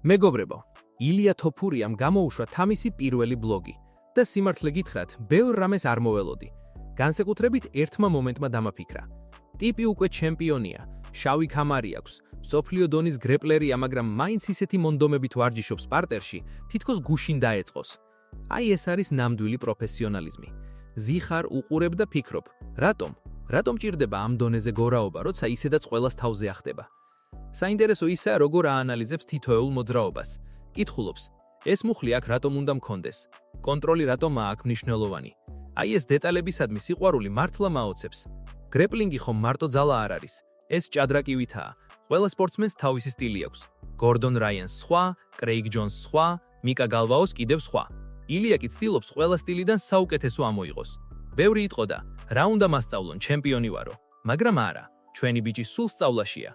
მეგობრებო, ილია თოფურიამ გამოუშვა თავისი პირველი ბლოგი და სიმართლე გითხრათ, ბევრ რამეს არ მოველოდი. განსაკუთრებით ერთმა მომენტმა დამაფიქრა. ტიპი უკვე ჩემპიონია, შავი ქამარი აქვს, მსოფლიო დონის გრეპლერია, მაგრამ მაინც ისეთი მონდომებით ვარჯიშობს პარტერში, თითქოს გუშინ დაეწყოს. აი ეს არის ნამდვილი პროფესიონალიზმი. ზიხარ უყურებ და ფიქრობ, რატომ ჭირდება ამ დონეზე გორაობა, როცა ისედაც ყველას თავზე ახდება. საინტერესო ისაა, როგორ აანალიზებს თითოეულ მოძრაობას. კითხულობს, ეს მუხლი აქ რატომ უნდა მქონდეს? კონტროლი რატომ აქვს მნიშვნელოვანი? აი ეს დეტალებისადმი სიყვარული მართლა მაოცებს. გრეპლინგი ხომ მარტო ძალა არ არის. ეს ჭადრაკივითაა. ყველა სპორტსმენს თავისი სტილი აქვს. გორდონ რაიანს სხვა, კრეიგ ჯონს სხვა, მიკა გალბაოს კიდევ სხვა. ილია კი ცდილობს ყველა სტილიდან საუკეთესო ამოიღოს. ბევრი იტყოდა, რა უნდა მასწავლონ, ჩემპიონი ვარო, მაგრამ არა, ჩვენი ბიჭი სულ სწავლაშია.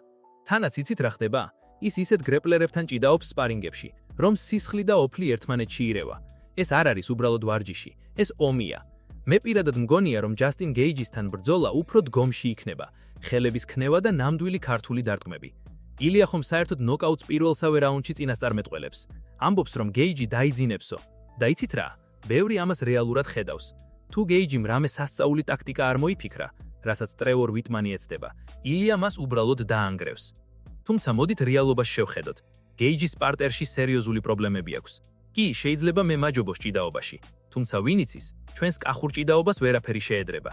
თანაც იცით რა ხდება? ის ისეთ გრეპლერებთან ჭიდაობს სპარინგებში, რომ სისხლი და ოფლი ერთმანეთში ირევა. ეს არ არის უბრალოდ ვარჯიში, ეს ომია. მე პირადად მგონია, რომ ჯასტინ გეიჯისთან ბრძოლა უფრო დგომში იქნება, ხელების ქნევა და ნამდვილი ქართული დარტყმები. ილია ხომ საერთოდ ნოკაუტს პირველსავე რაუნდში წინასწარმეტყველებს. ამბობს, რომ გეიჯი დაიძინებსო. და იცით რა? ბევრი ამას რეალურად ხედავს. თუ გეიჯიმ რამე სასწაული ტაქტიკა არ მოიფიქრა, რასაც ტრევორ ვიტმანი ეცდება, ილია მას უბრალოდ დაანგრევს. თუმცა მოდით რეალობას შევხედოთ. გეიჯის პარტერში სერიოზული პრობლემები აქვს. კი, შეიძლება მე მაჯობოს ჭიდაობაში, თუმცა ვინ იცის, ჩვენს კახურ ჭიდაობას ვერაფერი შეედრება.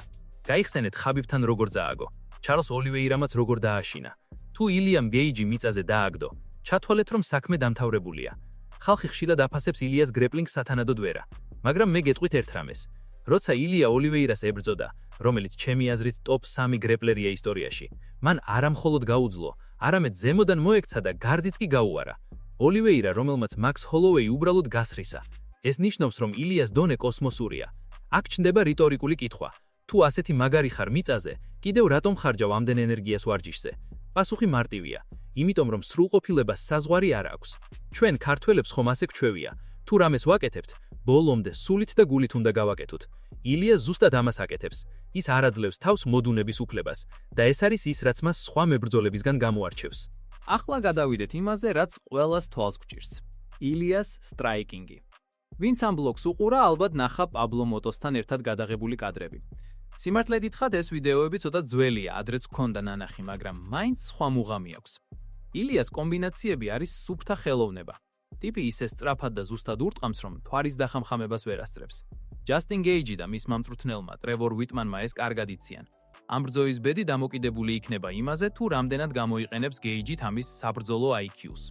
გაიხსენეთ ხაბიბთან როგორ დააგო, ჩარლს ოლივეირამაც როგორ დააშინა. თუ ილიამ გეიჯი მიწაზე დააგდო, ჩათვალეთ, რომ საქმე დამთავრებულია. ხალხი ხშირად აფასებს ილიას გრეპლინგს სათანადოდ ვერა, მაგრამ მე გეტყვით ერთ რამეს. როცა ილია ოლივეირას ებრძოდა, რომელიც ჩემი აზრით ტოპ 3 გრეპლერია ისტორიაში, მან არა მხოლოდ გაუძლო, არამედ ზემოდან მოექცა და გარდიც კი გაუარა. ოლივეირა, რომელმაც მაქს ჰოლოვეი უბრალოდ გასხრისა. ეს ნიშნავს, რომ ილიას დონე კოსმოსურია. აქ ჩნდება რიტორიკული კითხვა. თუ ასეთი მაგარი ხარ მიწაზე, კიდევ რატომ ხარჯავ ამდენ ენერგიას ვარჯიშზე? პასუხი მარტივია. იმიტომ რომ სრულყოფილებას საზღვარი არ აქვს. ჩვენ ქართველებს ხომ ასე გვჩვევია. თუ რამეს ვაკეთებთ, ბოლომდე სულით და გულით უნდა გავაკეთოთ. ილია ზუსტად ამას აკეთებს. ის არ აძლევს თავს მოდუნების უფლებას და ეს არის ის, რაც მას სხვა მებრძოლებისგან გამოარჩევს. ახლა გადავიდეთ იმაზე, რაც ყველას თვალს გვჭირს. ილიას სტრაიკინგი. ვინც ამ ბლოგს უყურა, ალბათ ნახა პაბლო მოტოსთან ერთად გადაღებული კადრები. სიმართლე გითხრათ, ეს ვიდეოები ცოტა ძველია, ადრეც გქონდა ნანახი, მაგრამ მაინც სხვა მუღამი აქვს. ილიას კომბინაციები არის სუფთა ხელოვნება. ტიპი ისე სწრაფად და ზუსტად ურტყამს, რომ თვარის დახამხამებას ვერ ასწრებს. ჯასტინ გეიჯი და მის მამწვრთნელმა ტრევორ ვიტმანმა ეს კარგად იციან. ამ ბრძოლის ბედი დამოკიდებული იქნება იმაზე, თუ რამდენად გამოიყენებს გეიჯი ამის საბრძოლო IQ-ს.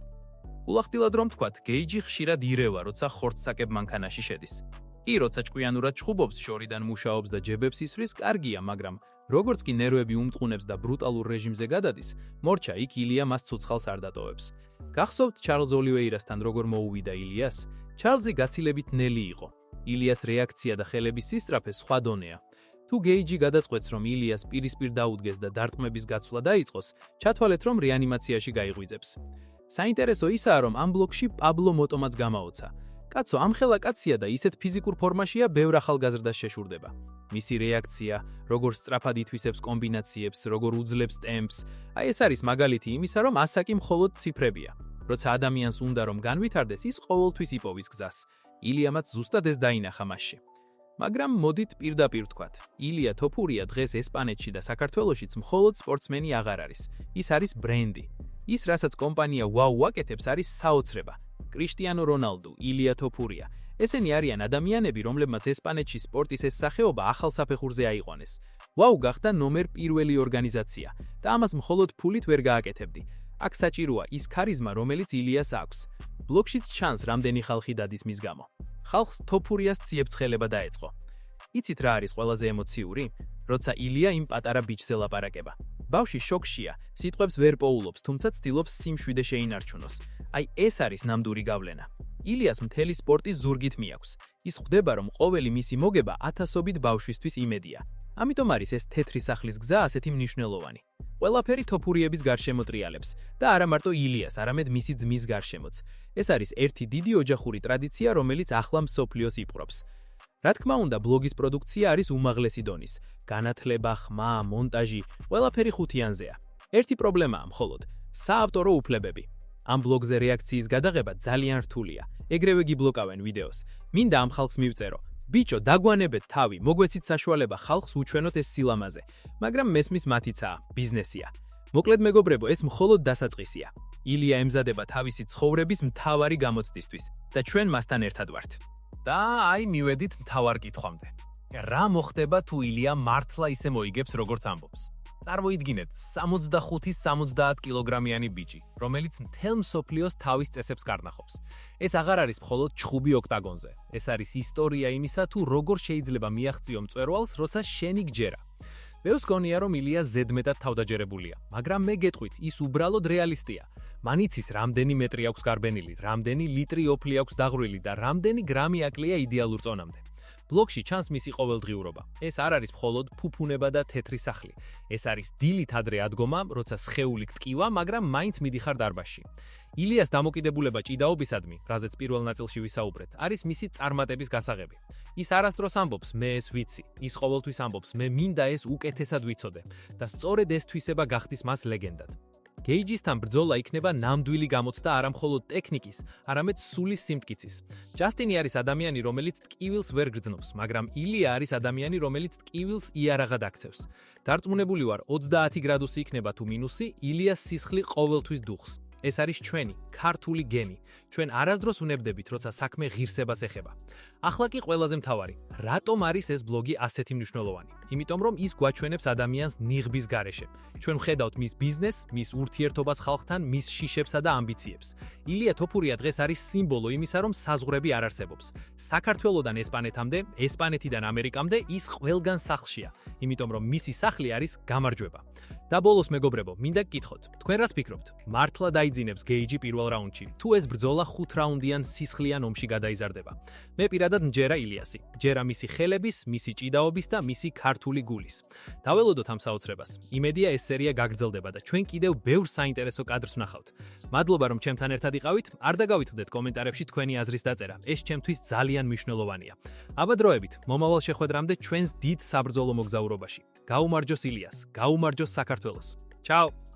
ულახდილად რომ თქვათ, გეიჯი ხშირად ირევა, როცა ხორცსაკებ მანქანაში შედის. კი, როცა ჭკვიანურად ჩხუბობს, შორიდან მუშაობს და ჯებებს ისვრის, კარგია, მაგრამ როგორც კი ნერვები უმტყუნებს და ბრუტალურ რეჟიმზე გადადის, მორჩა იქ ილია მას ცოცხალს არ დატოვებს. გახსოვთ ჩარლზ ოლივეირასთან როგორ მოუვიდა ილიას? ჩარლზი გაცილებით ნელი იყო. ილიას რეაქცია და ხელების სისწრაფე სხვა დონეა. თუ გეიჯი გადაწყვეტს, რომ ილიას პირისპირ დაუდგეს და დარტყმების გაცვლა დაიწყოს, ჩათვალეთ, რომ რეანიმაციაში გაიღვიძებს. საინტერესო ისაა, რომ ამ ბლოგში პაბლო მოტომაც გამაოცა. კაცო, ამხელა კაცია და ისეთ ფიზიკურ ფორმაშია, ბევრ ახალგაზრდას შეშურდება. მისი რეაქცია, როგორ სწრაფად ითვისებს კომბინაციებს, როგორ უძლებს ტემპს, აი ეს არის მაგალითი იმისა, რომ ასაკი მხოლოდ ციფრებია. როცა ადამიანს უნდა რომ განვითარდეს, ის ყოველთვის იპოვის გზას. ილიამაც ზუსტად ეს დაინახა მასში. მაგრამ მოდით პირდაპირ ვთქვათ, ილია თოფურია დღეს ესპანეთში და საქართველოშიც მხოლოდ სპორტსმენი აღარ არის. ის არის ბრენდი. ის, რასაც კომპანია WOW ვაკეთებს, არის საოცრება. კრიშტიანო რონალდუ, ილია თოფურია. ესენი არიან ადამიანები, რომლებმაც ესპანეთში სპორტის ეს სახეობა ახალ საფეხურზე აიყვანეს. WOW გახდა ნომერ პირველი ორგანიზაცია და ამას მხოლოდ ფულით ვერ გააკეთებდი. აქ საჭიროა ის ქარიზმა, რომელიც ილიას აქვს. ბლოგშიც ჩანს, რამდენი ხალხი დადის მის გამო. ხალხს თოფურიას ციებცხელება დაეწყო. იცით რა არის ყველაზე ემოციური? როცა ილია იმ პატარა ბიჭზე ლაპარაკება. ბავშვი შოკშია, სიტყვებს ვერ პოულობს, თუმცა ცდილობს სიმშვიდე შეინარჩუნოს. აი ეს არის ნამდვილი გავლენა. ილიას მთელი სპორტის ზურგით მიაქვს. ის ხვდება, რომ ყოველი მისი მოგება ათასობით ბავშვისთვის იმედია. ამიტომ არის ეს თეთრი სახლის გზა ასეთი მნიშვნელოვანი. ყველაფერი თოფურიების გარშემო ტრიალებს და არა მარტო ილიას, არამედ მისი ძმის გარშემოც. ეს არის ერთი დიდი ოჯახური ტრადიცია, რომელიც ახლა მსოფლიოს იპყრობს. რა თქმა უნდა, ბლოგის პროდუქცია არის უმაღლესი დონის. განათლება, ხმა, მონტაჟი, ყველაფერი ხუთიანზეა. ერთი პრობლემაა მხოლოდ საავტორო უფლებები. ამ ბლოგზე რეაქციის გადაღება ძალიან რთულია. ეგრევე გიბლოკავენ ვიდეოს. მინდა ამ ხალხს მივწერო. ბიჭო, დაგვანებეთ თავი, მოგვეცით საშუალება ხალხს უჩვენოთ ეს სილამაზე, მაგრამ მესმის მათიცაა, ბიზნესია. მოკლედ მეგობრებო, ეს მხოლოდ დასაწყისია. ილია ემზადება თავისი ცხოვრების მთავარი გამოცდისთვის და ჩვენ მასთან ერთად ვართ. და აი მივედით მთავარ კითხვამდე. რა მოხდება თუ ილია მართლა ისე მოიგებს როგორც ამბობს? წარმოიდგინეთ 65-70 კილოგრამიანი ბიჭი, რომელიც მთელ მსოფლიოს თავის წესებს კარნახობს. ეს აღარ არის მხოლოდ ჩხუბი ოქტაგონზე. ეს არის ისტორია იმისა, თუ როგორ შეიძლება მიაღწიო მწვერვალს, როცა შენი გჯერა. ბევრს გონია, რომ ილია ზედმეტად თავდაჯერებულია, მაგრამ მე გეტყვით, ის უბრალოდ რეალისტია. მან იცის, რამდენი მეტრი აქვს გარბენილი, რამდენი ლიტრი ოფლი აქვს დაღვრილი და რამდენი გრამი აკლია იდეალურ წონამდე. ბლოგში ჩანს მისი ყოველდღიურობა. ეს არ არის მხოლოდ ფუფუნება და თეთრი სახლი. ეს არის დილით ადრე ადგომა, როცა სხეული გტკივა, მაგრამ მაინც მიდიხარ დარბაზში. ილიას დამოკიდებულება ჭიდაობისადმი, რაზეც პირველ ნაწილში ვისაუბრეთ, არის მისი წარმატების გასაღები. ის არასდროს ამბობს, მე ეს ვიცი. ის ყოველთვის ამბობს, მე მინდა ეს უკეთესად ვიცოდე და სწორედ ეს თვისება გახდის მას ლეგენდად. გეიჯისთან ბრძოლა იქნება ნამდვილი გამოცდა არა მხოლოდ ტექნიკის, არამედ სულის სიმტკიცის. ჯასტინი არის ადამიანი, რომელიც ტკივილს ვერ გრძნობს, მაგრამ ილია არის ადამიანი, რომელიც ტკივილს იარაღად აქცევს. დარწმუნებული ვარ, 30 გრადუსი იქნება თუ მინუსი, ილიას სისხლი ყოველთვის დუხს. ეს არის ჩვენი ქართული გენი. ჩვენ არასდროს ვნებდებით, როცა საქმე ღირსებას ეხება. ახლა კი ყველაზე მთავარი, რატომ არის ეს ბლოგი ასეთი მნიშვნელოვანი? იმიტომ რომ ის გვაჩვენებს ადამიანს ნიღბის გარეშე. ჩვენ ვხედავთ მის ბიზნესს, მის ურთიერთობას ხალხთან, მის შიშებსა და ამბიციებს. ილია თოფურია დღეს არის სიმბოლო იმისა, რომ საზღვრები არ არსებობს. საქართველოდან ესპანეთამდე, ესპანეთიდან ამერიკამდე ის ყველგან სახლშია, იმიტომ რომ მისი სახლი არის გამარჯვება. და ბოლოს მეგობრებო, მინდა გკითხოთ, თქვენ რას ფიქრობთ? მართლა დაიძინებს გეიჯი პირველ რაუნდში, თუ ეს ბრძოლა 5 რაუნდიან სისხლიან ომში გადაიზარდება? მე პირადად მჯერა ილიასი, ჯერა მისი ხელების, მისი ჭიდაობის და მისი ქართული გულის. დაველოდოთ ამ საოცრებას. იმედია ეს სერია გაგრძელდება და ჩვენ კიდევ ბევრ საინტერესო კადრს ვნახავთ. მადლობა რომ ჩემთან ერთად იყავით, არ დაგავითვლდეთ კომენტარებში თქვენი აზრის დაწერა. ეს ჩემთვის ძალიან მნიშვნელოვანია. აბა დროებით, მომავალ შეხვედრამდე ჩვენს დიდ საბრძოლო მოგზაურობაში. გაუმარჯოს ილიას, გაუმარჯოს საქართველოს. Ciao!